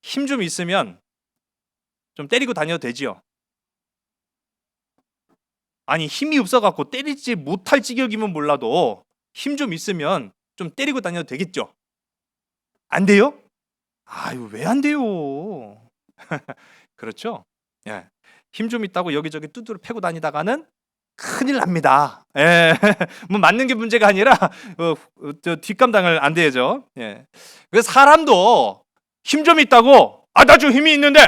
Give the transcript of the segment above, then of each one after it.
힘 좀 있으면 좀 때리고 다녀도 되지요. 아니 힘이 없어갖고 때리지 못할 지경이면 몰라도 힘 좀 있으면 좀 때리고 다녀도 되겠죠. 안 돼요? 아유 왜 안 돼요? 그렇죠? 예. 힘 좀 있다고 여기저기 두드려 패고 다니다가는 큰일 납니다. 예. 뭐 맞는 게 문제가 아니라 저 뒷감당을 안 되죠. 예. 그 사람도 힘 좀 있다고 나 좀 힘이 있는데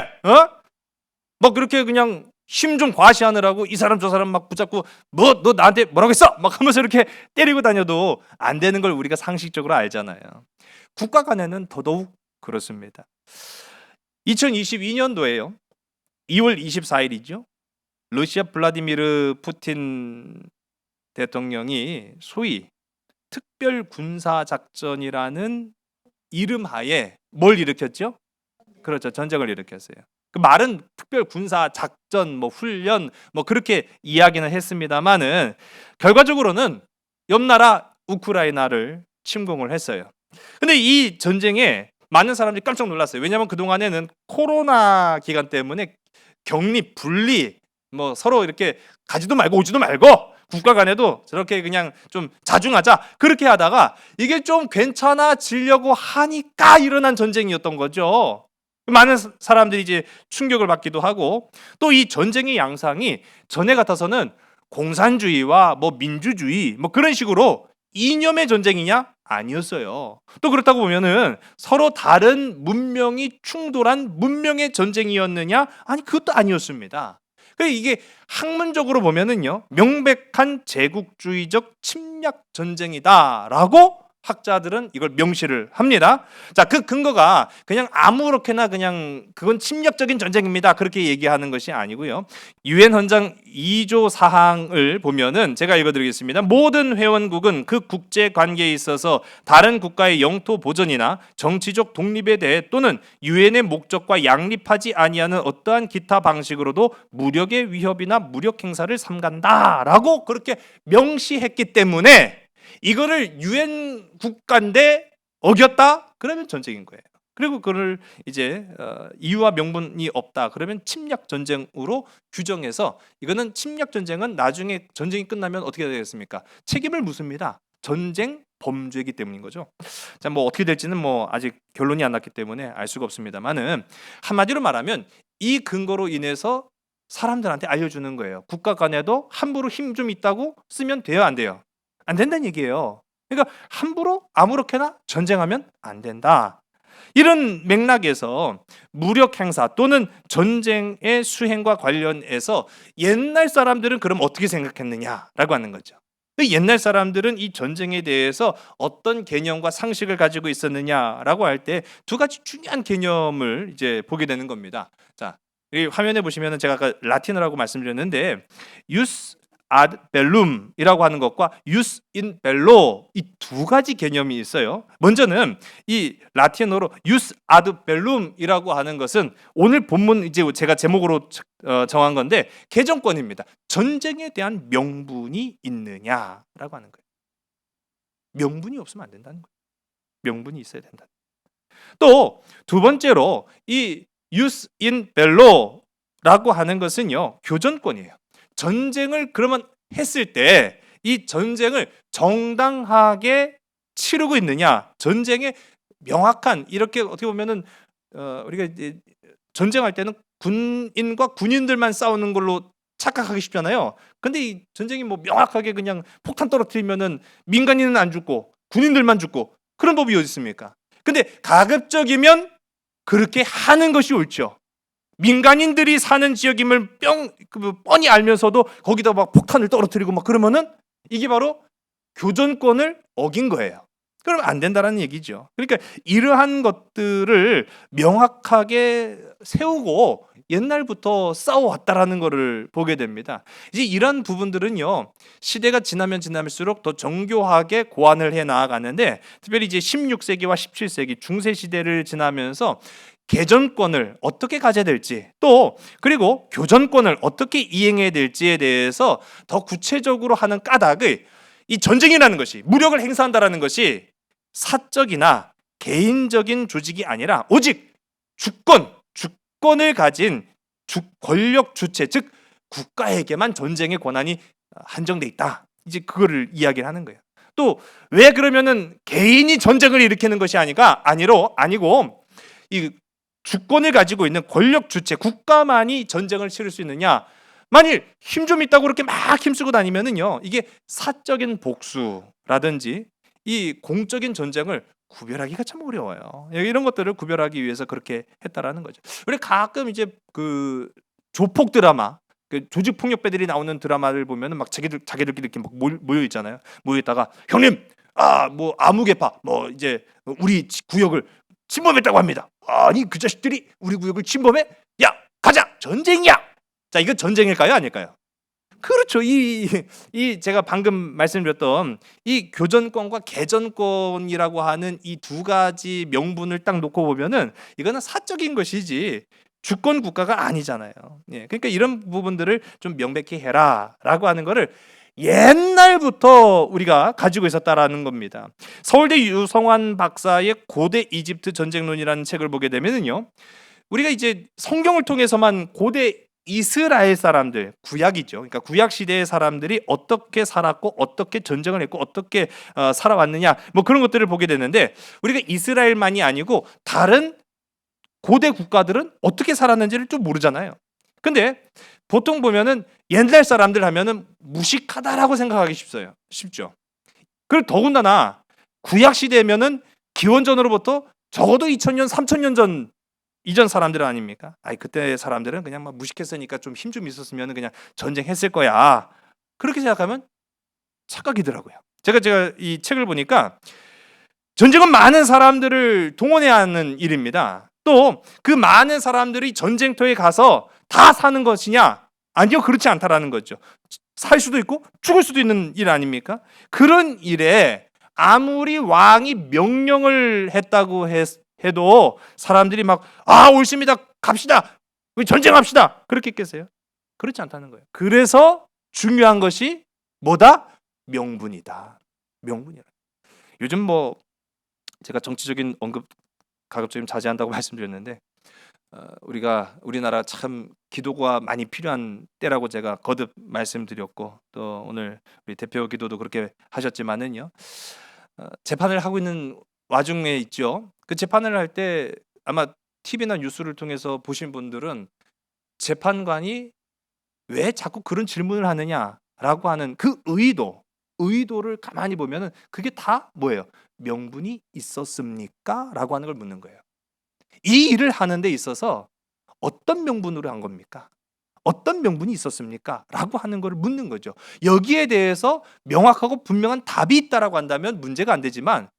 뭐 그렇게 그냥 힘 좀 과시하느라고 이 사람 저 사람 막 붙잡고 뭐 너 나한테 뭐라고 했어? 막 하면서 이렇게 때리고 다녀도 안 되는 걸 우리가 상식적으로 알잖아요. 국가 간에는 더더욱 그렇습니다. 2022년도에요. 2월 24일이죠. 러시아 블라디미르 푸틴 대통령이 소위 특별 군사 작전이라는 이름 하에 뭘 일으켰죠? 그렇죠. 전쟁을 일으켰어요. 그 말은 특별 군사 작전 뭐 훈련 뭐 그렇게 이야기는 했습니다만은 결과적으로는 옆 나라 우크라이나를 침공을 했어요. 근데 이 전쟁에 많은 사람들이 깜짝 놀랐어요. 왜냐하면 그동안에는 코로나 기간 때문에 격리, 분리 뭐 서로 이렇게 가지도 말고 오지도 말고 국가 간에도 저렇게 그냥 좀 자중하자 그렇게 하다가 이게 좀 괜찮아지려고 하니까 일어난 전쟁이었던 거죠. 많은 사람들이 이제 충격을 받기도 하고 또 이 전쟁의 양상이 전에 같아서는 공산주의와 뭐 민주주의 뭐 그런 식으로 이념의 전쟁이냐? 아니었어요. 또 그렇다고 보면은 서로 다른 문명이 충돌한 문명의 전쟁이었느냐? 아니 그것도 아니었습니다. 이게 학문적으로 보면은요 명백한 제국주의적 침략 전쟁이다라고 학자들은 이걸 명시를 합니다. 자, 그 근거가 그냥 아무렇게나 그냥 그건 침략적인 전쟁입니다. 그렇게 얘기하는 것이 아니고요. 유엔 헌장 2조 사항을 보면은 제가 읽어드리겠습니다. 모든 회원국은 그 국제 관계에 있어서 다른 국가의 영토 보전이나 정치적 독립에 대해 또는 유엔의 목적과 양립하지 아니하는 어떠한 기타 방식으로도 무력의 위협이나 무력 행사를 삼간다라고 그렇게 명시했기 때문에 이거를 유엔 국가인데 어겼다? 그러면 전쟁인 거예요. 그리고 그걸 이제 이유와 명분이 없다. 그러면 침략 전쟁으로 규정해서 이거는 침략 전쟁은 나중에 전쟁이 끝나면 어떻게 되겠습니까? 책임을 묻습니다. 전쟁 범죄이기 때문인 거죠. 자, 뭐 어떻게 될지는 뭐 아직 결론이 안 났기 때문에 알 수가 없습니다만은 한마디로 말하면 이 근거로 인해서 사람들한테 알려주는 거예요. 국가 간에도 함부로 힘 좀 있다고 쓰면 돼요, 안 돼요? 안 된다는 얘기예요. 그러니까 함부로 아무렇게나 전쟁하면 안 된다. 이런 맥락에서 무력 행사 또는 전쟁의 수행과 관련해서 옛날 사람들은 그럼 어떻게 생각했느냐라고 하는 거죠. 옛날 사람들은 이 전쟁에 대해서 어떤 개념과 상식을 가지고 있었느냐라고 할 때 두 가지 중요한 개념을 이제 보게 되는 겁니다. 자, 이 화면에 보시면은 제가 아까 라틴어라고 말씀드렸는데 유스 아드 벨룸이라고 하는 것과 유스 인 벨로 이 두 가지 개념이 있어요. 먼저는 이 라틴어로 유스 아드 벨룸이라고 하는 것은 오늘 본문 이제 제가 제목으로 정한 건데 개정권입니다. 전쟁에 대한 명분이 있느냐라고 하는 거예요. 명분이 없으면 안 된다는 거예요. 명분이 있어야 된다. 또 두 번째로 이 유스 인 벨로라고 하는 것은요 교전권이에요. 전쟁을 그러면 했을 때 이 전쟁을 정당하게 치르고 있느냐, 전쟁에 명확한 이렇게 어떻게 보면은 우리가 이제 전쟁할 때는 군인과 군인들만 싸우는 걸로 착각하기 쉽잖아요. 근데 이 전쟁이 뭐 명확하게 그냥 폭탄 떨어뜨리면은 민간인은 안 죽고 군인들만 죽고 그런 법이 어디 있습니까? 근데 가급적이면 그렇게 하는 것이 옳죠. 민간인들이 사는 지역임을 뻔히 알면서도 거기다 막 폭탄을 떨어뜨리고 막 그러면은 이게 바로 교전권을 어긴 거예요. 그러면 안 된다라는 얘기죠. 그러니까 이러한 것들을 명확하게 세우고 옛날부터 싸워왔다라는 것을 보게 됩니다. 이제 이런 부분들은요, 시대가 지나면 지날수록 더 정교하게 고안을 해 나아가는데, 특별히 이제 16세기와 17세기 중세 시대를 지나면서 개전권을 어떻게 가져야 될지, 또 그리고 교전권을 어떻게 이행해야 될지에 대해서 더 구체적으로 하는 까닭의, 이 전쟁이라는 것이, 무력을 행사한다라는 것이 사적이나 개인적인 조직이 아니라 오직 주권을 가진 권력 주체, 즉 국가에게만 전쟁의 권한이 한정돼 있다. 이제 그거를 이야기를 하는 거예요. 또 왜 그러면은 개인이 전쟁을 일으키는 것이 아니고 이 주권을 가지고 있는 권력 주체, 국가만이 전쟁을 치를 수 있느냐? 만일 힘 좀 있다고 그렇게 막 힘쓰고 다니면은요, 이게 사적인 복수라든지 이 공적인 전쟁을 구별하기가 참 어려워요. 이런 것들을 구별하기 위해서 그렇게 했다라는 거죠. 우리 가끔 이제 그 조폭 드라마, 그 조직 폭력배들이 나오는 드라마를 보면은 막 자기들끼리 이렇게 막 모여 있잖아요. 모여 있다가 형님, 뭐 아무개파, 뭐 이제 우리 구역을 침범했다고 합니다. 아니 그 자식들이 우리 구역을 침범해? 야 가자, 전쟁이야. 자, 이건 전쟁일까요, 아닐까요? 그렇죠. 이 제가 방금 말씀드렸던 이 교전권과 개전권이라고 하는 이 두 가지 명분을 딱 놓고 보면은 이거는 사적인 것이지 주권 국가가 아니잖아요. 예, 그러니까 이런 부분들을 좀 명백히 해라라고 하는 거를 옛날부터 우리가 가지고 있었다라는 겁니다. 서울대 유성환 박사의 고대 이집트 전쟁론이라는 책을 보게 되면은요, 우리가 이제 성경을 통해서만 고대 이스라엘 사람들, 구약이죠. 그러니까 구약 시대의 사람들이 어떻게 살았고 어떻게 전쟁을 했고 어떻게 살아왔느냐, 뭐 그런 것들을 보게 되는데, 우리가 이스라엘만이 아니고 다른 고대 국가들은 어떻게 살았는지를 좀 모르잖아요. 근데 보통 보면은 옛날 사람들 하면은 무식하다라고 생각하기 쉽죠. 그리고 더군다나 구약 시대면은 기원전으로부터 적어도 2000년, 3000년 전 이전 사람들 아닙니까? 그때 사람들은 그냥 막 무식했으니까 좀 힘 좀 있었으면 그냥 전쟁했을 거야. 그렇게 생각하면 착각이더라고요. 제가 이 책을 보니까 전쟁은 많은 사람들을 동원해야 하는 일입니다. 또 그 많은 사람들이 전쟁터에 가서 다 사는 것이냐? 아니요, 그렇지 않다라는 거죠. 살 수도 있고 죽을 수도 있는 일 아닙니까? 그런 일에 아무리 왕이 명령을 했다고 해도 사람들이 막 옳습니다, 갑시다, 우리 전쟁합시다, 그렇게 했겠어요? 그렇지 않다는 거예요. 그래서 중요한 것이 뭐다? 명분이다. 명분이라. 요즘 뭐 제가 정치적인 언급 가급적이면 자제한다고 말씀드렸는데, 우리나라 참 기도가 많이 필요한 때라고 제가 거듭 말씀드렸고, 또 오늘 우리 대표 기도도 그렇게 하셨지만은요, 재판을 하고 있는 와중에 있죠. 그 재판을 할 때 아마 TV나 뉴스를 통해서 보신 분들은 재판관이 왜 자꾸 그런 질문을 하느냐라고 하는 그 의도를 가만히 보면은 그게 다 뭐예요? 명분이 있었습니까? 라고 하는 걸 묻는 거예요. 이 일을 하는 데 있어서 어떤 명분으로 한 겁니까? 어떤 명분이 있었습니까? 라고 하는 걸 묻는 거죠. 여기에 대해서 명확하고 분명한 답이 있다라고 한다면 문제가 안 되지만,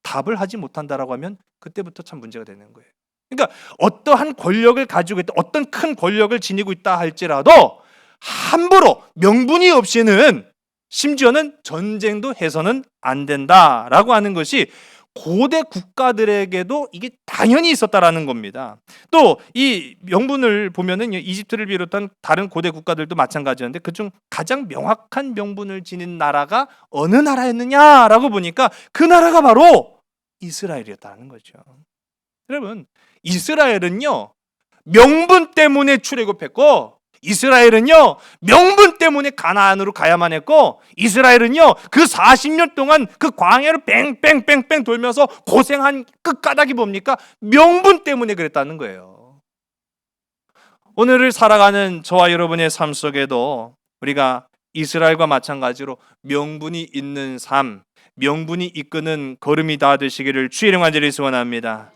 답을 하지 못한다라고 하면 그때부터 참 문제가 되는 거예요. 그러니까 어떠한 권력을 가지고 있다, 어떤 큰 권력을 지니고 있다 할지라도 함부로 명분이 없이는, 심지어는 전쟁도 해서는 안 된다라고 하는 것이 고대 국가들에게도 이게 당연히 있었다라는 겁니다. 또 이 명분을 보면은 이집트를 비롯한 다른 고대 국가들도 마찬가지였는데, 그중 가장 명확한 명분을 지닌 나라가 어느 나라였느냐라고 보니까 그 나라가 바로 이스라엘이었다는 거죠. 여러분, 이스라엘은요 명분 때문에 출애굽했고, 이스라엘은요 명분 때문에 가나안으로 가야만 했고, 이스라엘은요 그 40년 동안 그 광야를 뺑뺑뺑뺑 돌면서 고생한 끝가닥이 뭡니까? 명분 때문에 그랬다는 거예요. 오늘을 살아가는 저와 여러분의 삶 속에도 우리가 이스라엘과 마찬가지로 명분이 있는 삶, 명분이 이끄는 걸음이 다 되시기를 주의 이름 간절히 소원합니다.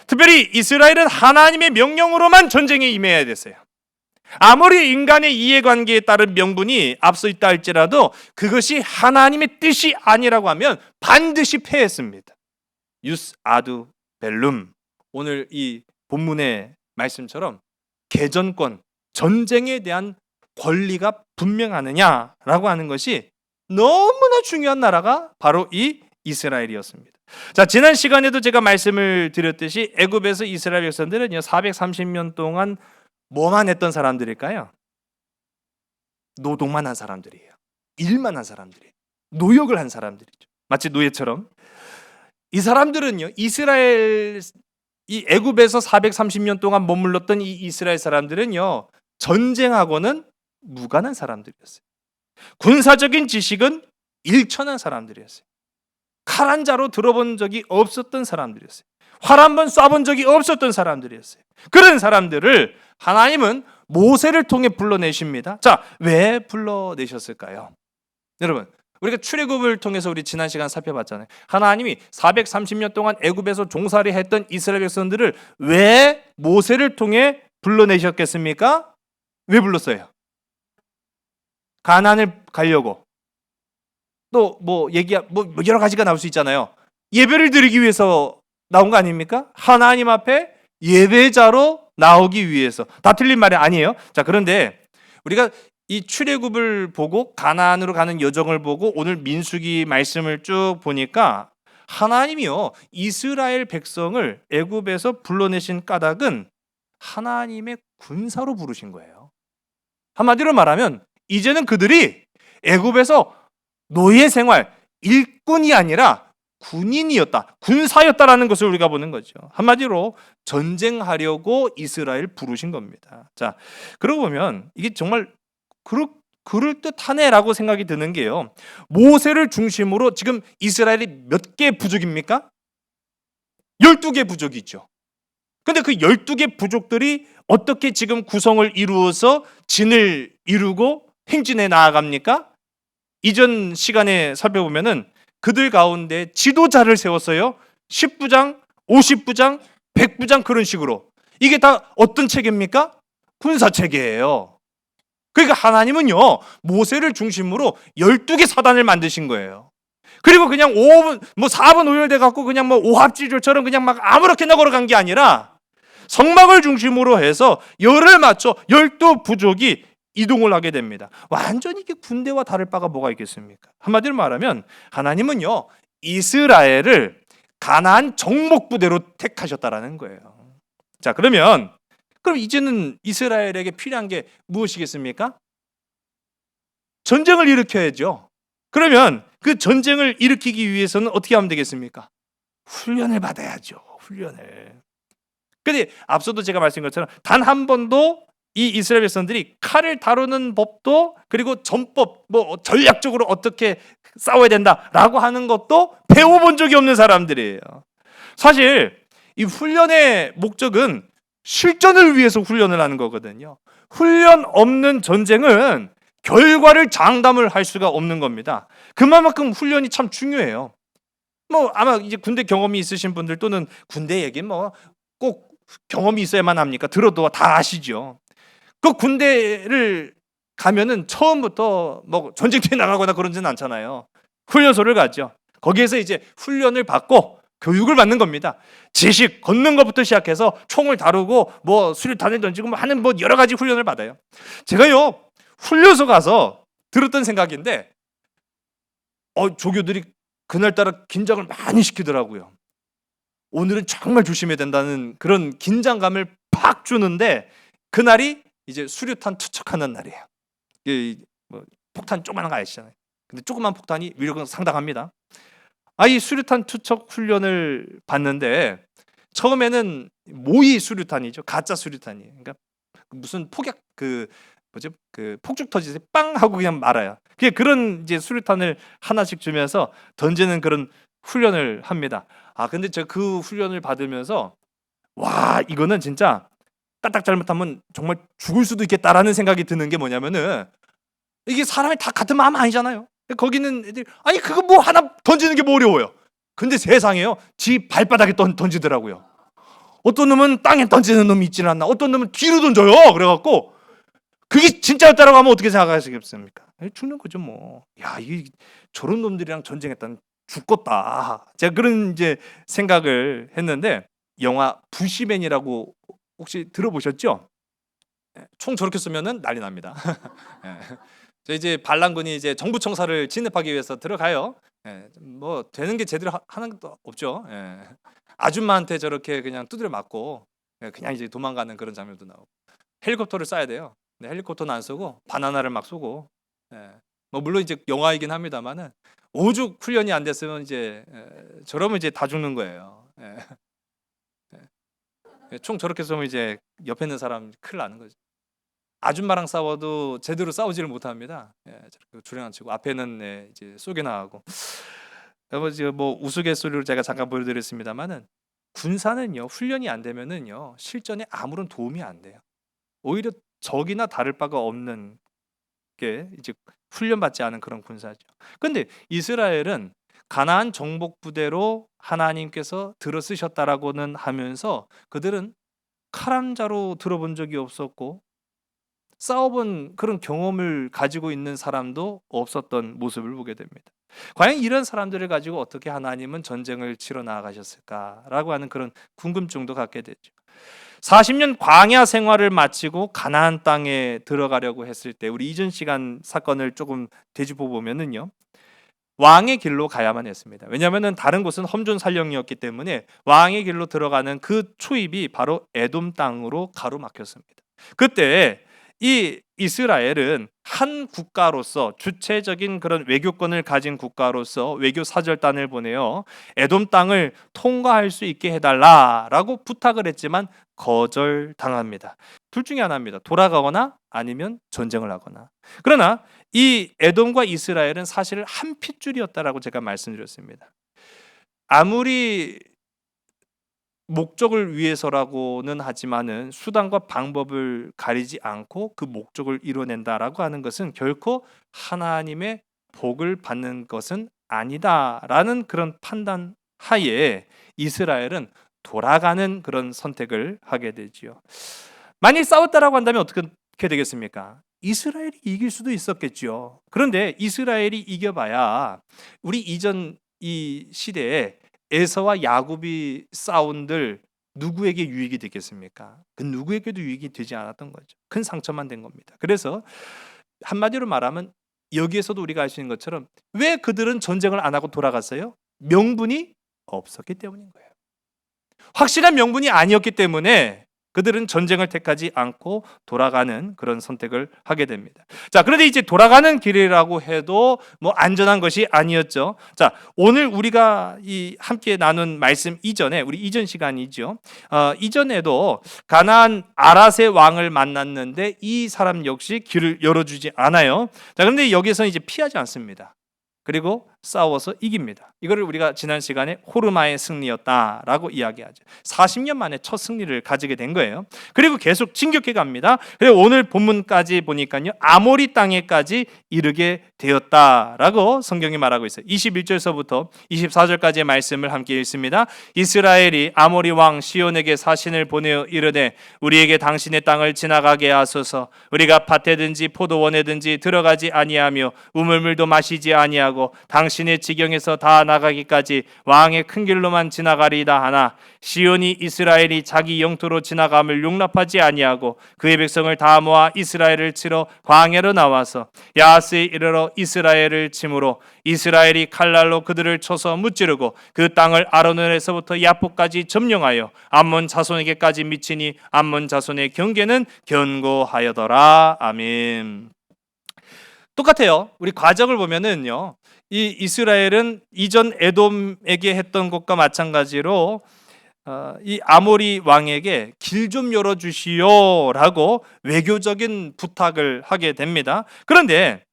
특별히 이스라엘은 하나님의 명령으로만 전쟁에 임해야 됐어요. 아무리 인간의 이해관계에 따른 명분이 앞서 있다 할지라도 그것이 하나님의 뜻이 아니라고 하면 반드시 패했습니다. 유스 아두 벨룸, 오늘 이 본문의 말씀처럼 개전권, 전쟁에 대한 권리가 분명하느냐라고 하는 것이 너무나 중요한 나라가 바로 이 이스라엘이었습니다. 자, 지난 시간에도 제가 말씀을 드렸듯이 애굽에서 이스라엘 백성들은요 430년 동안 뭐만 했던 사람들일까요? 노동만 한 사람들이에요. 일만 한 사람들이에요. 노역을 한 사람들이죠. 마치 노예처럼. 이 사람들은요 이스라엘, 이 애굽에서 430년 동안 머물렀던 이 이스라엘 사람들은요 전쟁하고는 무관한 사람들이었어요. 군사적인 지식은 일천한 사람들이었어요. 칼 한 자로 들어본 적이 없었던 사람들이었어요. 활 한 번 쏴본 적이 없었던 사람들이었어요. 그런 사람들을 하나님은 모세를 통해 불러내십니다. 자, 왜 불러내셨을까요? 여러분, 우리가 출애굽을 통해서 우리 지난 시간 살펴봤잖아요. 하나님이 430년 동안 애굽에서 종살이 했던 이스라엘 백성들을 왜 모세를 통해 불러내셨겠습니까? 왜 불렀어요? 가나안을 가려고. 또 뭐 여러 가지가 나올 수 있잖아요. 예배를 드리기 위해서 나온 거 아닙니까? 하나님 앞에 예배자로 나오기 위해서. 다 틀린 말이 아니에요. 자, 그런데 우리가 이 출애굽을 보고 가나안으로 가는 여정을 보고 오늘 민수기 말씀을 쭉 보니까 하나님이요 이스라엘 백성을 애굽에서 불러내신 까닭은 하나님의 군사로 부르신 거예요. 한마디로 말하면 이제는 그들이 애굽에서 노예 생활, 일꾼이 아니라 군인이었다, 군사였다라는 것을 우리가 보는 거죠. 한마디로 전쟁하려고 이스라엘 부르신 겁니다. 자, 그러고 보면 이게 정말 그럴듯하네라고 생각이 드는 게요. 모세를 중심으로 지금 이스라엘이 몇 개 부족입니까? 12개 부족이 있죠. 근데 그 12개 부족들이 어떻게 지금 구성을 이루어서 진을 이루고 행진해 나아갑니까? 이전 시간에 살펴보면은 그들 가운데 지도자를 세웠어요. 10부장, 50부장, 100부장 그런 식으로. 이게 다 어떤 체계입니까? 군사 체계예요. 그러니까 하나님은요 모세를 중심으로 12개 사단을 만드신 거예요. 그리고 그냥 5분, 4분 오열돼 갖고 그냥 오합지졸처럼 그냥 막 아무렇게나 걸어간 게 아니라 성막을 중심으로 해서 열을 맞춰 12부족이 이동을 하게 됩니다. 완전히 이게 군대와 다를 바가 뭐가 있겠습니까? 한마디로 말하면 하나님은요 이스라엘을 가나안 정복부대로 택하셨다라는 거예요. 자, 그럼 이제는 이스라엘에게 필요한 게 무엇이겠습니까? 전쟁을 일으켜야죠. 그러면 그 전쟁을 일으키기 위해서는 어떻게 하면 되겠습니까? 훈련을 받아야죠. 훈련을. 근데 앞서도 제가 말씀드린 것처럼 단 한 번도 이 이스라엘 백성들이 칼을 다루는 법도 그리고 전법, 전략적으로 어떻게 싸워야 된다라고 하는 것도 배워본 적이 없는 사람들이에요. 사실 이 훈련의 목적은 실전을 위해서 훈련을 하는 거거든요. 훈련 없는 전쟁은 결과를 장담을 할 수가 없는 겁니다. 그만큼 훈련이 참 중요해요. 아마 이제 군대 경험이 있으신 분들 또는 군대 얘기 꼭 경험이 있어야만 합니까? 들어도 다 아시죠. 그 군대를 가면은 처음부터 전쟁터에 나가거나 그러지는 않잖아요. 훈련소를 가죠. 거기에서 이제 훈련을 받고 교육을 받는 겁니다. 지식, 걷는 것부터 시작해서 총을 다루고 수류탄을 던지고 하는 여러 가지 훈련을 받아요. 제가요 훈련소 가서 들었던 생각인데 조교들이 그날따라 긴장을 많이 시키더라고요. 오늘은 정말 조심해야 된다는 그런 긴장감을 팍 주는데 그날이 이제 수류탄 투척하는 날이에요. 폭탄 조그마한 거 아시잖아요. 근데 조그만 폭탄이 위력은 상당합니다. 이 수류탄 투척 훈련을 받는데 처음에는 모의 수류탄이죠. 가짜 수류탄이에요. 그러니까 무슨 폭약 폭죽 터지듯이 빵 하고 그냥 말아요. 그런 이제 수류탄을 하나씩 주면서 던지는 그런 훈련을 합니다. 근데 제가 그 훈련을 받으면서 와, 이거는 진짜 까딱 잘못하면 정말 죽을 수도 있겠다라는 생각이 드는 게 뭐냐면은 이게 사람이 다 같은 마음 아니잖아요. 거기는 애들이 그거 하나 던지는 게 어려워요. 근데 세상에요 지 발바닥에 던지더라고요. 어떤 놈은 땅에 던지는 놈이 있지는 않나, 어떤 놈은 뒤로 던져요. 그래갖고 그게 진짜였다라고 하면 어떻게 생각하시겠습니까? 죽는 거죠 뭐. 야, 이 저런 놈들이랑 전쟁했다면 죽겠다. 제가 그런 이제 생각을 했는데 영화 부시맨이라고 혹시 들어보셨죠? 총 저렇게 쏘면은 난리 납니다. 예. 저 이제 반란군이 이제 정부 청사를 진입하기 위해서 들어가요. 예. 뭐 되는 게 제대로 하는 것도 없죠. 예. 아줌마한테 저렇게 그냥 두드려 맞고 그냥 이제 도망가는 그런 장면도 나오고 헬리콥터를 쏴야 돼요. 근데 헬리콥터는 안 쏘고 바나나를 막 쏘고 예. 뭐 물론 이제 영화이긴 합니다만은 오죽 훈련이 안 됐으면 이제 저러면 이제 다 죽는 거예요. 예. 총 저렇게 쏘면 이제 옆에 있는 사람 큰일 나는 거죠. 아줌마랑 싸워도 제대로 싸우지를 못합니다. 저렇게 주랭안치고 앞에는 이제 쏘게나 하고. 뭐 우스갯소리로 제가 잠깐 보여드렸습니다만은 군사는요 훈련이 안 되면은요 실전에 아무런 도움이 안 돼요. 오히려 적이나 다를 바가 없는 게 이제 훈련받지 않은 그런 군사죠. 근데 이스라엘은 가나안 정복 부대로 하나님께서 들어쓰셨다라고는 하면서 그들은 칼 한 자로 들어본 적이 없었고 싸워본 그런 경험을 가지고 있는 사람도 없었던 모습을 보게 됩니다. 과연 이런 사람들을 가지고 어떻게 하나님은 전쟁을 치러 나아가셨을까라고 하는 그런 궁금증도 갖게 되죠. 40년 광야 생활을 마치고 가나안 땅에 들어가려고 했을 때 우리 이전 시간 사건을 조금 되짚어 보면은요. 왕의 길로 가야만 했습니다. 왜냐하면 다른 곳은 험존살령이었기 때문에 왕의 길로 들어가는 그 초입이 바로 에돔 땅으로 가로막혔습니다. 그때 이 이스라엘은 한 국가로서 주체적인 그런 외교권을 가진 국가로서 외교 사절단을 보내어 에돔 땅을 통과할 수 있게 해달라라고 부탁을 했지만 거절당합니다. 둘 중에 하나입니다. 돌아가거나 아니면 전쟁을 하거나. 그러나 이 에돔과 이스라엘은 사실 한 핏줄이었다라고 제가 말씀드렸습니다. 아무리 목적을 위해서라고는 하지만은 수단과 방법을 가리지 않고 그 목적을 이뤄낸다라고 하는 것은 결코 하나님의 복을 받는 것은 아니다라는 그런 판단 하에 이스라엘은 돌아가는 그런 선택을 하게 되지요. 만일 싸웠다라고 한다면 어떻게 되겠습니까? 이스라엘이 이길 수도 있었겠죠. 그런데 이스라엘이 이겨봐야 우리 이전 이 시대에 에서와 야곱이 싸운들 누구에게 유익이 되겠습니까? 그 누구에게도 유익이 되지 않았던 거죠. 큰 상처만 된 겁니다. 그래서 한마디로 말하면 여기에서도 우리가 알 수 있는 것처럼 왜 그들은 전쟁을 안 하고 돌아갔어요? 명분이 없었기 때문인 거예요. 확실한 명분이 아니었기 때문에 그들은 전쟁을 택하지 않고 돌아가는 그런 선택을 하게 됩니다. 자, 그런데 이제 돌아가는 길이라고 해도 뭐 안전한 것이 아니었죠. 자, 오늘 우리가 이 함께 나눈 말씀 이전에 우리 이전 시간이죠. 이전에도 가나안 아랏의 왕을 만났는데 이 사람 역시 길을 열어주지 않아요. 자, 그런데 여기서 이제 피하지 않습니다. 그리고 싸워서 이깁니다. 이거를 우리가 지난 시간에 호르마의 승리였다라고 이야기하죠. 40년 만에 첫 승리를 가지게 된 거예요. 그리고 계속 진격해 갑니다. 그리고 오늘 본문까지 보니까요. 아모리 땅에까지 이르게 되었다라고 성경이 말하고 있어요. 21절서부터 24절까지의 말씀을 함께 읽습니다. 이스라엘이 아모리 왕 시온에게 사신을 보내어 이르되 우리에게 당신의 땅을 지나가게 하소서. 우리가 밭에든지 포도원에든지 들어가지 아니하며 우물물도 마시지 아니하고 당신의 지경에서 다 나가기까지 왕의 큰 길로만 지나가리이다 하나 시온이 이스라엘이 자기 영토로 지나감을 용납하지 아니하고 그의 백성을 다 모아 이스라엘을 치러 광야로 나와서 야하스에 이르러 이스라엘을 치므로 이스라엘이 칼날로 그들을 쳐서 무찌르고 그 땅을 아로논에서부터 야포까지 점령하여 암몬 자손에게까지 미치니 암몬 자손의 경계는 견고하여더라. 아멘. 똑같아요. 우리 과정을 보면은요, 이 이스라엘은 이전 에돔에게 했던 것과 마찬가지로 이 아모리 왕에게 길 좀 열어주시오라고 외교적인 부탁을 하게 됩니다. 그런데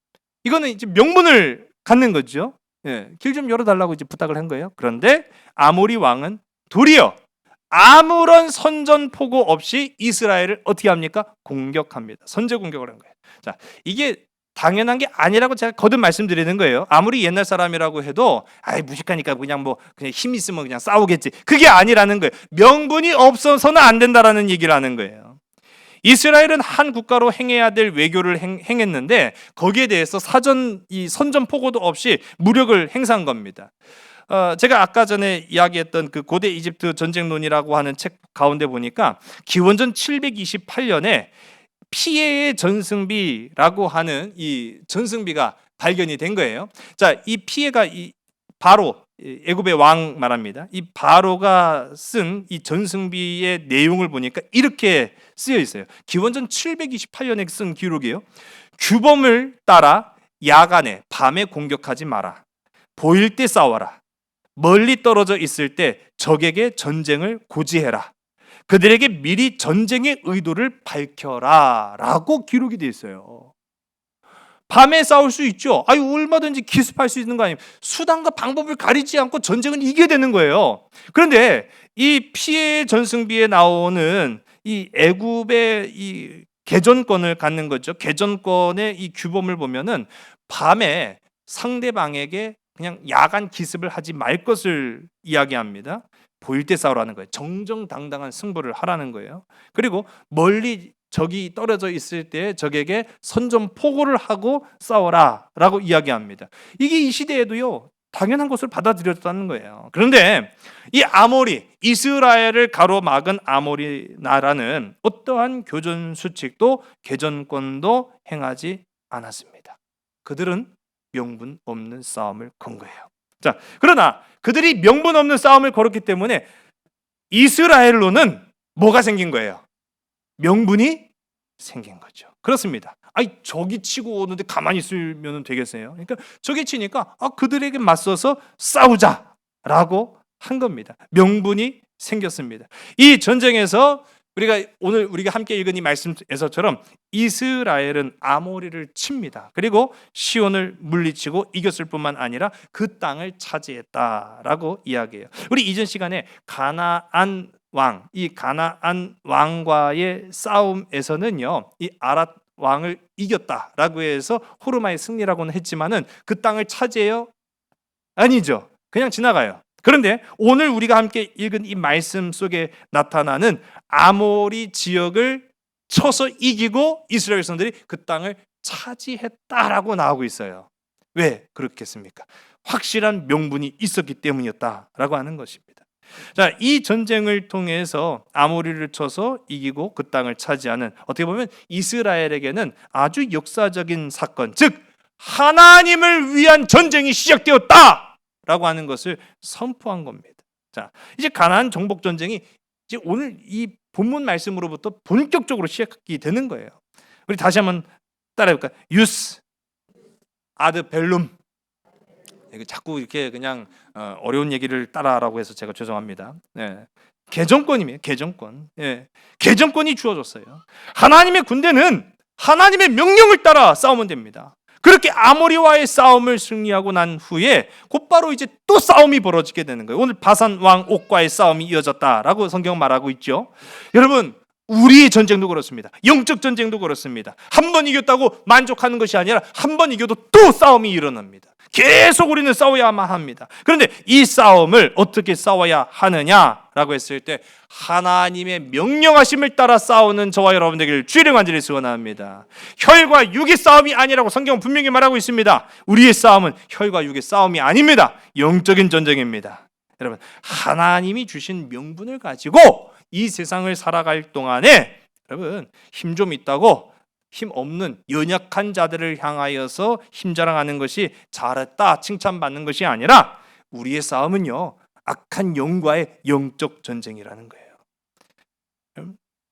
이거는 이제 명분을 갖는 거죠. 길 좀 열어달라고 이제 부탁을 한 거예요. 그런데 아모리 왕은 도리어 아무런 선전포고 없이 이스라엘을 어떻게 합니까? 공격합니다. 선제 공격을 한 거예요. 자, 이게 당연한 게 아니라고 제가 거듭 말씀드리는 거예요. 아무리 옛날 사람이라고 해도 무식하니까 그냥 힘 있으면 그냥 싸우겠지. 그게 아니라는 거예요. 명분이 없어서는 안 된다라는 얘기를 하는 거예요. 이스라엘은 한 국가로 행해야 될 외교를 행했는데 거기에 대해서 이 선전포고도 없이 무력을 행사한 겁니다. 제가 아까 전에 이야기했던 그 고대 이집트 전쟁론이라고 하는 책 가운데 보니까 기원전 728년에 피에의 전승비라고 하는 이 전승비가 발견이 된 거예요. 자, 이 피에가 이 바로 애굽의 왕 말합니다. 이 바로가 쓴 이 전승비의 내용을 보니까 이렇게 쓰여 있어요. 기원전 728년에 쓴 기록이에요. 규범을 따라 야간에 밤에 공격하지 마라. 보일 때 싸워라. 멀리 떨어져 있을 때 적에게 전쟁을 고지해라. 그들에게 미리 전쟁의 의도를 밝혀라 라고 기록이 되어 있어요. 밤에 싸울 수 있죠. 얼마든지 기습할 수 있는 거 아니에요. 수단과 방법을 가리지 않고 전쟁은 이겨야 되는 거예요. 그런데 이 피해 전승비에 나오는 이 애굽의 이 개전권을 갖는 거죠. 개전권의 이 규범을 보면은 밤에 상대방에게 그냥 야간 기습을 하지 말 것을 이야기합니다. 보일 때 싸우라는 거예요. 정정당당한 승부를 하라는 거예요. 그리고 멀리 적이 떨어져 있을 때 적에게 선전포고를 하고 싸워라 라고 이야기합니다. 이게 이 시대에도요 당연한 것을 받아들였다는 거예요. 그런데 이 아모리, 이스라엘을 가로막은 아모리 나라는 어떠한 교전 수칙도 개전권도 행하지 않았습니다. 그들은 명분 없는 싸움을 건 거예요. 자, 그러나 그들이 명분 없는 싸움을 걸었기 때문에 이스라엘로는 뭐가 생긴 거예요? 명분이 생긴 거죠. 그렇습니다. 적이 치고 오는데 가만히 있으면 되겠어요? 그러니까 적이 치니까 그들에게 맞서서 싸우자라고 한 겁니다. 명분이 생겼습니다. 이 전쟁에서 우리가 함께 읽은 이 말씀에서처럼 이스라엘은 아모리를 칩니다. 그리고 시온을 물리치고 이겼을 뿐만 아니라 그 땅을 차지했다라고 이야기해요. 우리 이전 시간에 가나안 왕과의 싸움에서는요, 이 아랏 왕을 이겼다라고 해서 호르마의 승리라고는 했지만은 그 땅을 차지해요? 아니죠. 그냥 지나가요. 그런데 오늘 우리가 함께 읽은 이 말씀 속에 나타나는 아모리 지역을 쳐서 이기고 이스라엘 백성들이 그 땅을 차지했다라고 나오고 있어요. 왜 그렇겠습니까? 확실한 명분이 있었기 때문이었다라고 하는 것입니다. 자, 이 전쟁을 통해서 아모리를 쳐서 이기고 그 땅을 차지하는, 어떻게 보면 이스라엘에게는 아주 역사적인 사건, 즉 하나님을 위한 전쟁이 시작되었다라고 하는 것을 선포한 겁니다. 자, 이제 가나안 정복 전쟁이 이제 오늘 이 본문 말씀으로부터 본격적으로 시작이 되는 거예요. 우리 다시 한번 따라해볼까요? 유스 아드 벨룸. 자꾸 이렇게 그냥 어려운 얘기를 따라하라고 해서 제가 죄송합니다. 네. 개정권이에요. 개정권. 예. 개정권이 주어졌어요. 하나님의 군대는 하나님의 명령을 따라 싸우면 됩니다. 그렇게 아모리와의 싸움을 승리하고 난 후에 곧바로 이제 또 싸움이 벌어지게 되는 거예요. 오늘 바산 왕 옥과의 싸움이 이어졌다라고 성경 말하고 있죠. 여러분, 우리의 전쟁도 그렇습니다. 영적 전쟁도 그렇습니다. 한 번 이겼다고 만족하는 것이 아니라 한 번 이겨도 또 싸움이 일어납니다. 계속 우리는 싸워야만 합니다. 그런데 이 싸움을 어떻게 싸워야 하느냐라고 했을 때 하나님의 명령하심을 따라 싸우는 저와 여러분 되기를 주의 간절히 소원합니다. 혈과 육의 싸움이 아니라고 성경은 분명히 말하고 있습니다. 우리의 싸움은 혈과 육의 싸움이 아닙니다. 영적인 전쟁입니다. 여러분, 하나님이 주신 명분을 가지고 이 세상을 살아갈 동안에 여러분 힘 좀 있다고 힘 없는 연약한 자들을 향하여서 힘자랑하는 것이 잘했다 칭찬받는 것이 아니라 우리의 싸움은요 악한 영과의 영적 전쟁이라는 거예요.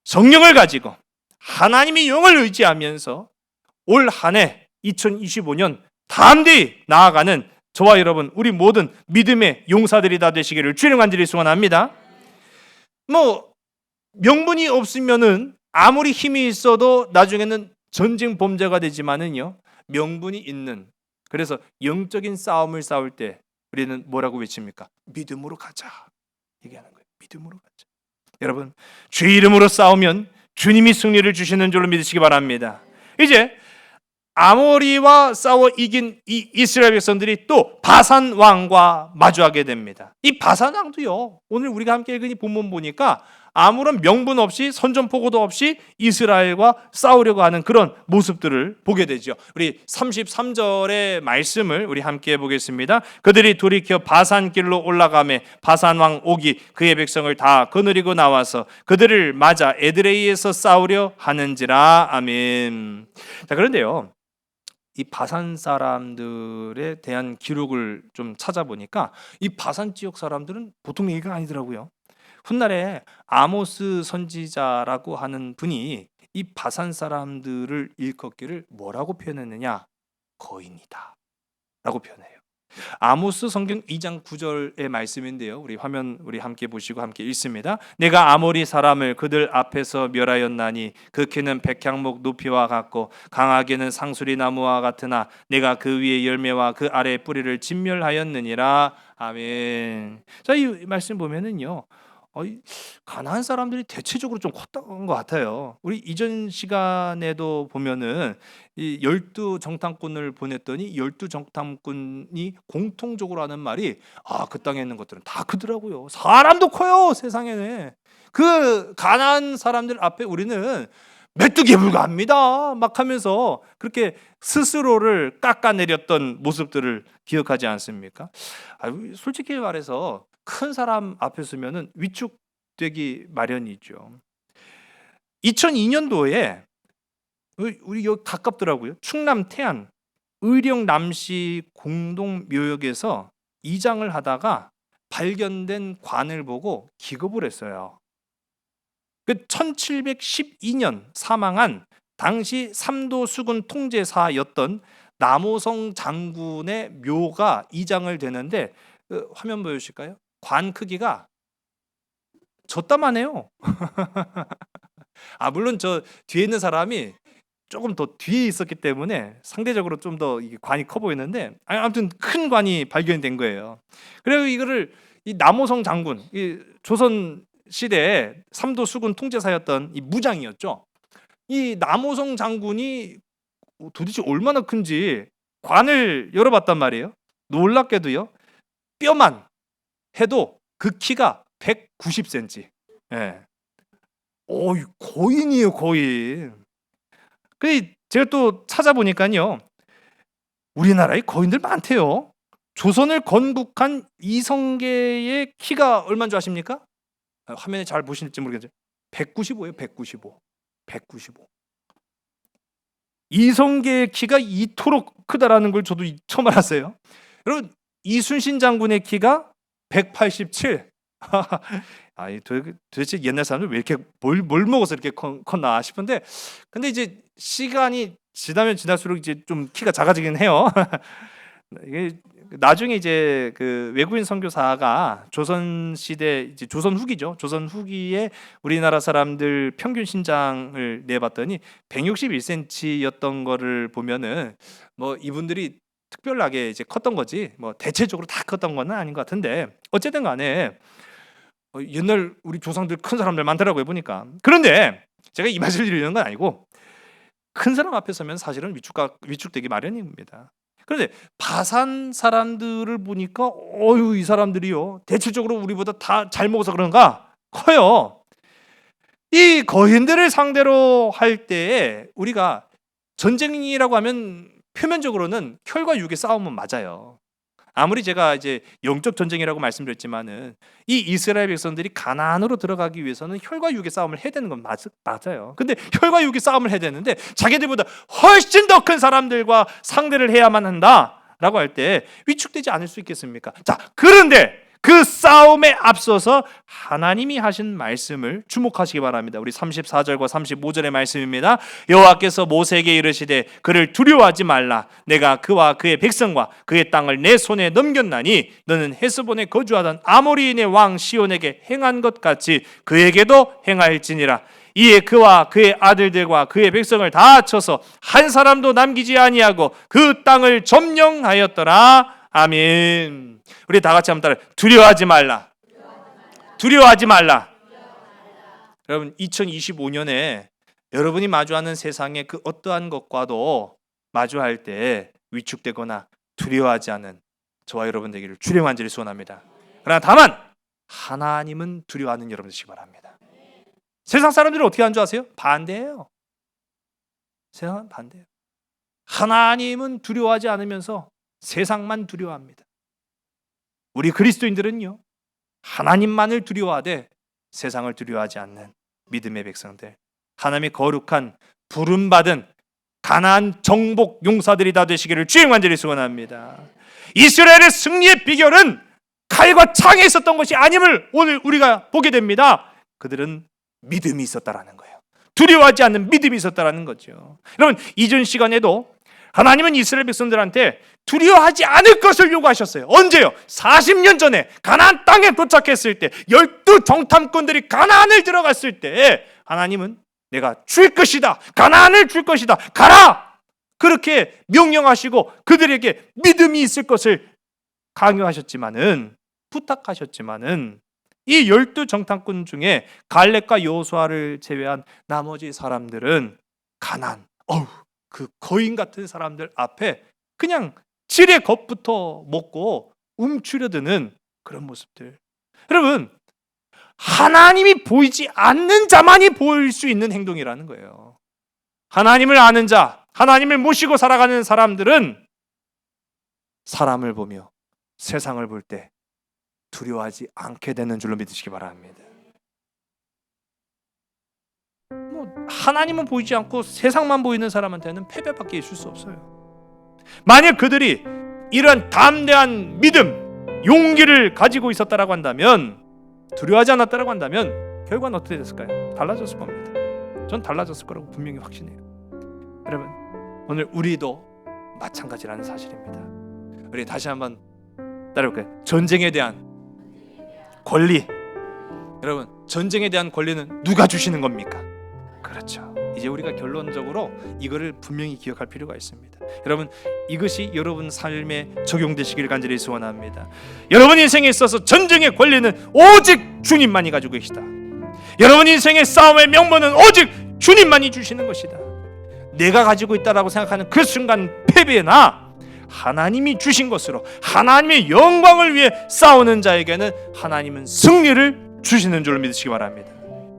성령을 가지고 하나님의 영을 의지하면서 올 한 해 2025년 담대히 나아가는 저와 여러분 우리 모든 믿음의 용사들이 다 되시기를 주의 간절히 소원합니다. 명분이 없으면은 아무리 힘이 있어도 나중에는 전쟁 범죄가 되지만은요 명분이 있는, 그래서 영적인 싸움을 싸울 때 우리는 뭐라고 외칩니까? 믿음으로 가자 얘기하는 거예요. 믿음으로 가자. 여러분, 주의 이름으로 싸우면 주님이 승리를 주시는 줄로 믿으시기 바랍니다. 이제 아모리와 싸워 이긴 이 이스라엘 백성들이 또 바산 왕과 마주하게 됩니다. 이 바산 왕도요 오늘 우리가 함께 읽은 이 본문 보니까 아무런 명분 없이 선전포고도 없이 이스라엘과 싸우려고 하는 그런 모습들을 보게 되죠. 우리 33절의 말씀을 우리 함께 보겠습니다. 그들이 돌이켜 바산길로 올라가매 바산 왕 옥이 그의 백성을 다 거느리고 나와서 그들을 맞아 에드레이에서 싸우려 하는지라. 아멘. 자, 그런데요, 이 바산 사람들에 대한 기록을 좀 찾아보니까 이 바산 지역 사람들은 보통 얘기가 아니더라고요. 훗날에 아모스 선지자라고 하는 분이 이 바산 사람들을 일컫기를 뭐라고 표현했느냐? 거인이다 라고 표현해요. 아모스 성경 2장 9절의 말씀인데요, 우리 화면 우리 함께 보시고 함께 읽습니다. 내가 아모리 사람을 그들 앞에서 멸하였나니 그 키는 백향목 높이와 같고 강하게는 상수리 나무와 같으나 내가 그 위에 열매와 그 아래 뿌리를 진멸하였느니라. 아멘. 자, 이 말씀 보면은요, 가나안 사람들이 대체적으로 좀 컸던 것 같아요. 우리 이전 시간에도 보면은 이 12정탐꾼을 보냈더니 12정탐꾼이 공통적으로 하는 말이, 그 땅에 있는 것들은 다 크더라고요. 사람도 커요, 세상에는. 그 가나안 사람들 앞에 우리는 메뚜기에 불과합니다 막 하면서 그렇게 스스로를 깎아내렸던 모습들을 기억하지 않습니까? 솔직히 말해서 큰 사람 앞에 서면은 위축되기 마련이죠. 2002년도에 우리 여기 가깝더라고요. 충남 태안 의령 남시 공동 묘역에서 이장을 하다가 발견된 관을 보고 기겁을 했어요. 그 1712년 사망한 당시 삼도 수군 통제사였던 남호성 장군의 묘가 이장을 되는데, 화면 보여주실까요? 관 크기가 저따만해요. 물론 저 뒤에 있는 사람이 조금 더 뒤에 있었기 때문에 상대적으로 좀 더 관이 커 보이는데, 아무튼 큰 관이 발견된 거예요. 그래서 이거를 이 남호성 장군, 이 조선 시대에 삼도 수군 통제사였던 이 무장이었죠. 이 남호성 장군이 도대체 얼마나 큰지 관을 열어봤단 말이에요. 놀랍게도요, 뼈만 해도 그 키가 190cm. 예. 거인이에요, 거인. 그 제가 또 찾아보니까요, 우리나라에 거인들 많대요. 조선을 건국한 이성계의 키가 얼마인 줄 아십니까? 화면에 잘 보실지 모르겠어요. 195예요, 195. 195. 이성계의 키가 이토록 크다라는 걸 저도 처음 알았어요. 여러분, 이순신 장군의 키가 187. 도대체 옛날 사람들 왜 이렇게 뭘 먹어서 이렇게 컸나 싶은데, 근데 이제 시간이 지나면 지날수록 이제 좀 키가 작아지긴 해요. 이게 나중에 이제 그 외국인 선교사가 조선 시대, 이제 조선 후기죠. 조선 후기에 우리나라 사람들 평균 신장을 내봤더니 161cm였던 거를 보면은 뭐 이분들이 특별하게 이제 컸던 거지, 뭐 대체적으로 다 컸던 건 아닌 것 같은데, 어쨌든 간에 옛날 우리 조상들 큰 사람들 많더라고요, 보니까. 그런데 제가 이 말씀을 드리는 건 아니고, 큰 사람 앞에 서면 사실은 위축되기 마련입니다. 그런데 바산 사람들을 보니까 이 사람들이요, 대체적으로 우리보다 다 잘 먹어서 그런가 커요. 이 거인들을 상대로 할 때에 우리가 전쟁이라고 하면 표면적으로는 혈과 육의 싸움은 맞아요. 아무리 제가 이제 영적 전쟁이라고 말씀드렸지만은 이 이스라엘 백성들이 가나안으로 들어가기 위해서는 혈과 육의 싸움을 해야 되는 건 맞아요. 근데 혈과 육의 싸움을 해야 되는데 자기들보다 훨씬 더 큰 사람들과 상대를 해야만 한다라고 할 때 위축되지 않을 수 있겠습니까? 자, 그런데 그 싸움에 앞서서 하나님이 하신 말씀을 주목하시기 바랍니다. 우리 34절과 35절의 말씀입니다. 여호와께서 모세에게 이르시되 그를 두려워하지 말라. 내가 그와 그의 백성과 그의 땅을 내 손에 넘겼나니 너는 헤스본에 거주하던 아모리인의 왕 시온에게 행한 것 같이 그에게도 행할지니라. 이에 그와 그의 아들들과 그의 백성을 다 쳐서 한 사람도 남기지 아니하고 그 땅을 점령하였더라. 아멘. 우리 다 같이 한번 따라, 두려워하지 말라. 두려워하지 말라. 여러분, 2025년에 여러분이 마주하는 세상의 그 어떠한 것과도 마주할 때 위축되거나 두려워하지 않은 저와 여러분 되기를 주님의 간절히 소원합니다. 그러나 다만 하나님은 두려워하는 여러분 되시기 바랍니다. 세상 사람들은 어떻게 하는 줄 아세요? 반대예요. 세상은 반대예요. 하나님은 두려워하지 않으면서 세상만 두려워합니다. 우리 그리스도인들은요, 하나님만을 두려워하되 세상을 두려워하지 않는 믿음의 백성들, 하나님의 거룩한 부름받은 가나안 정복 용사들이 다 되시기를 주의 간절히 소원합니다. 이스라엘의 승리의 비결은 칼과 창에 있었던 것이 아님을 오늘 우리가 보게 됩니다. 그들은 믿음이 있었다라는 거예요. 두려워하지 않는 믿음이 있었다라는 거죠. 여러분, 이전 시간에도 하나님은 이스라엘 백성들한테 두려워하지 않을 것을 요구하셨어요. 언제요? 40년 전에 가나안 땅에 도착했을 때, 12 정탐꾼들이 가나안을 들어갔을 때 하나님은 내가 줄 것이다, 가나안을 줄 것이다, 가라! 그렇게 명령하시고 그들에게 믿음이 있을 것을 강요하셨지만은, 부탁하셨지만은, 이 12 정탐꾼 중에 갈렙과 여호수아를 제외한 나머지 사람들은 가나안, 그 거인 같은 사람들 앞에 그냥 지레 겁부터 먹고 움츠려드는 그런 모습들. 여러분, 하나님이 보이지 않는 자만이 보일 수 있는 행동이라는 거예요. 하나님을 아는 자, 하나님을 모시고 살아가는 사람들은 사람을 보며 세상을 볼 때 두려워하지 않게 되는 줄로 믿으시기 바랍니다. 하나님은 보이지 않고 세상만 보이는 사람한테는 패배밖에 있을 수 없어요. 만약 그들이 이런 담대한 믿음, 용기를 가지고 있었다라고 한다면, 두려워하지 않았다라고 한다면 결과는 어떻게 됐을까요? 달라졌을 겁니다. 전 달라졌을 거라고 분명히 확신해요. 여러분, 오늘 우리도 마찬가지라는 사실입니다. 우리 다시 한번 따라볼까요? 전쟁에 대한 권리. 여러분, 전쟁에 대한 권리는 누가 주시는 겁니까? 그렇죠. 이제 우리가 결론적으로 이거를 분명히 기억할 필요가 있습니다. 여러분, 이것이 여러분 삶에 적용되시길 간절히 소원합니다. 여러분 인생에 있어서 전쟁의 권리는 오직 주님만이 가지고 계시다. 여러분 인생의 싸움의 명분은 오직 주님만이 주시는 것이다. 내가 가지고 있다라고 생각하는 그 순간 패배나 하나님이 주신 것으로 하나님의 영광을 위해 싸우는 자에게는 하나님은 승리를 주시는 줄로 믿으시기 바랍니다.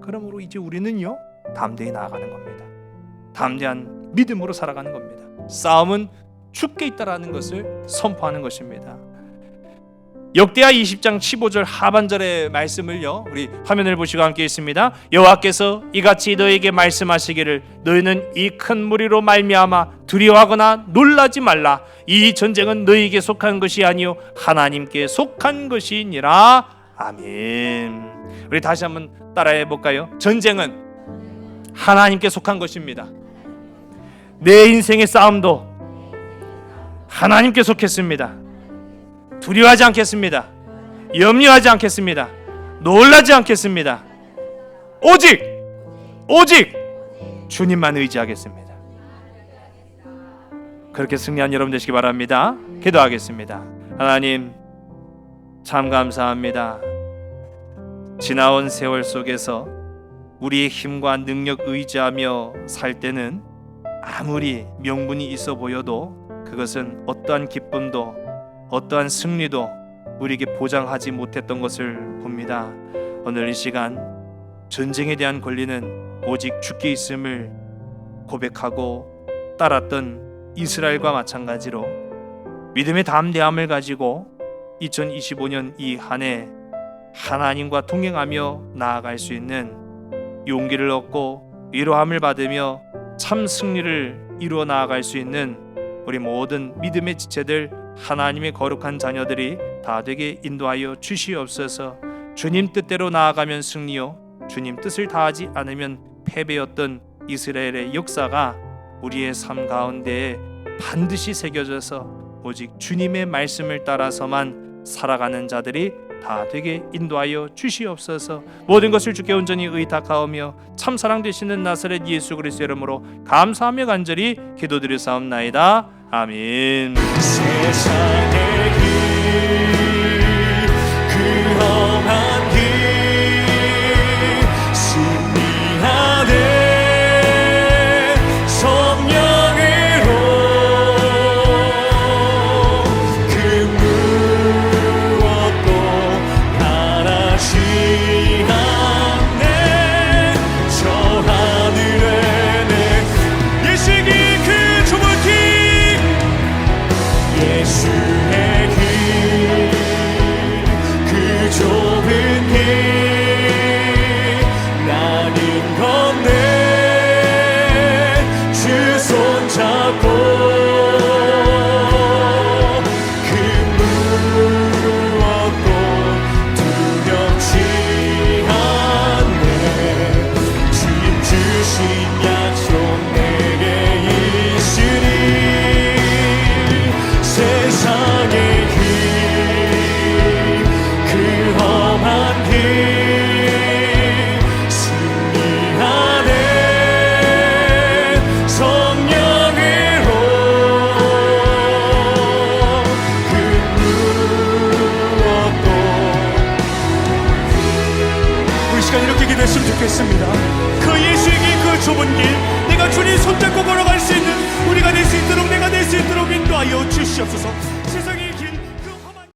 그러므로 이제 우리는요, 담대히 나아가는 겁니다. 담대한 믿음으로 살아가는 겁니다. 싸움은 죽게 있다라는 것을 선포하는 것입니다. 역대하 20장 15절 하반절의 말씀을요, 우리 화면을 보시고 함께 있습니다. 여호와께서 이같이 너에게 말씀하시기를 너희는 이 큰 무리로 말미암아 두려워하거나 놀라지 말라. 이 전쟁은 너희에게 속한 것이 아니요 하나님께 속한 것이니라. 아멘. 우리 다시 한번 따라해 볼까요? 전쟁은 하나님께 속한 것입니다. 내 인생의 싸움도 하나님께 속했습니다. 두려워하지 않겠습니다. 염려하지 않겠습니다. 놀라지 않겠습니다. 오직 주님만 의지하겠습니다. 그렇게 승리한 여러분 되시기 바랍니다. 기도하겠습니다. 하나님, 참 감사합니다. 지나온 세월 속에서 우리의 힘과 능력 의지하며 살 때는 아무리 명분이 있어 보여도 그것은 어떠한 기쁨도 어떠한 승리도 우리에게 보장하지 못했던 것을 봅니다. 오늘 이 시간 전쟁에 대한 권리는 오직 주께 있음을 고백하고 따랐던 이스라엘과 마찬가지로 믿음의 담대함을 가지고 2025년 이 한 해 하나님과 동행하며 나아갈 수 있는 용기를 얻고 위로함을 받으며 참 승리를 이루어 나아갈 수 있는 우리 모든 믿음의 지체들, 하나님의 거룩한 자녀들이 다 되게 인도하여 주시옵소서. 주님 뜻대로 나아가면 승리요, 주님 뜻을 다하지 않으면 패배였던 이스라엘의 역사가 우리의 삶 가운데에 반드시 새겨져서 오직 주님의 말씀을 따라서만 살아가는 자들이 다 되게 인도하여 주시옵소서. 모든 것을 주께 온전히 의탁하오며 참 사랑 되시는 나사렛 예수 그리스도의 이름으로 감사하며 간절히 기도드리사옵나이다. 아멘. 세상의 길, 그 험한 길 승리하네 성령으로 그 무엇도 가라지 않네 됐으면 좋겠습니다. 그 예수의 길, 그 좁은 길, 내가 주님 손잡고 걸어갈 수 있는 우리가 될 수 있도록, 내가 될 수 있도록 인도하여 주시옵소서.